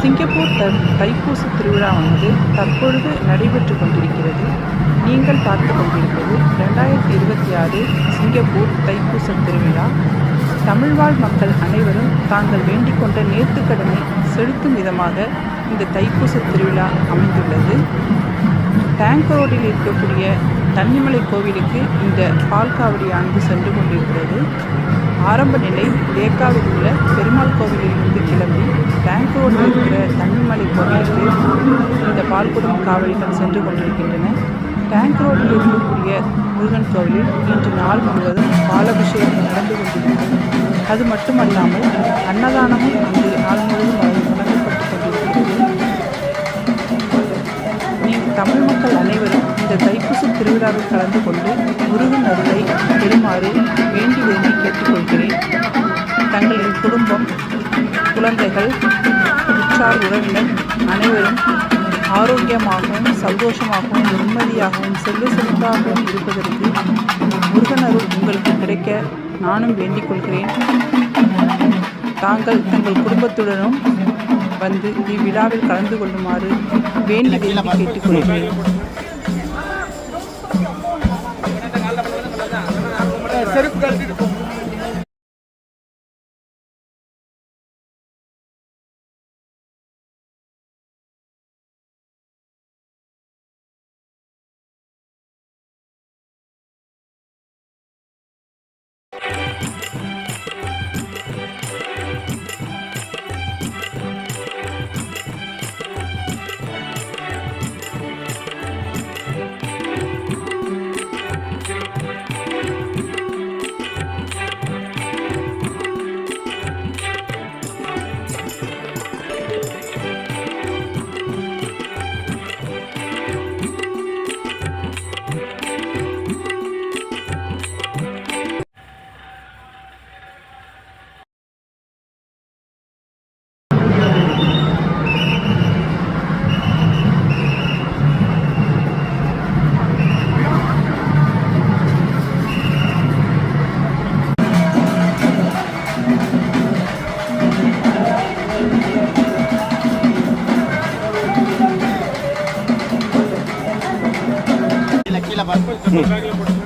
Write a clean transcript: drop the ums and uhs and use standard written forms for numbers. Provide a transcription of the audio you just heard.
Singapore தைப்பூச திருவிழாவானது தற்பொழுது நடைபெற்று கொண்டிருக்கிறது. நீங்கள் பார்த்து கொண்டிருப்பது 2026 சிங்கப்பூர் தைப்பூச திருவிழா. தமிழ்வாழ் மக்கள் அனைவரும் தாங்கள் வேண்டிக் கொண்ட நேர்த்திக்கடனை செலுத்தும் விதமாக இந்த தைப்பூச திருவிழா அமைந்துள்ளது. டேங்க் ரோடில் இருக்கக்கூடிய தன்னிமலை கோவிலுக்கு இந்த பால்காவடியானது சென்று கொண்டிருக்கிறது. ஆரம்ப நிலை தேக்காவில் உள்ள பெருமாள் கோவிலிலிருந்து கிளம்பி டேங்க் ரோடில் இருக்கிற தன்னிமலை கோவிலுக்கு இந்த பால்குடம் காவடிகள் சென்று கொண்டிருக்கின்றன. டேங்க் ரோடில் இருக்கக்கூடிய முருகன் கோவிலில் இன்று நாள் முழுவதும் பாலபிஷேகம் நடந்து கொண்டிருக்கிறது. அது மட்டுமல்லாமல் அன்னதானமும் இன்று நாள் முழுவதும் வழங்கப்பட்டு கொண்டிருக்கிறது. தமிழ் மக்கள் அனைவரும் இந்த தைப்பூச திருவிழாவில் கலந்து கொண்டு முருகன் அருளை பெறுமாறு வேண்டி கேட்டுக்கொள்கிறேன். தங்களின் குடும்பம், குழந்தைகள், உற்றார் உறவினர் அனைவரும் ஆரோக்கியமாகவும் சந்தோஷமாகவும் நிம்மதியாகவும் செல்வமாகவும் இருப்பதற்கு முருகன் அருள் உங்களுக்கு கிடைக்க நானும் வேண்டிக் கொள்கிறேன். தங்கள் குடும்பத்துடனும் வந்து இவ்விழாவில் கலந்து கொள்ளுமாறு வேண்டி கேட்டுக்கொள்கிறேன். கீழே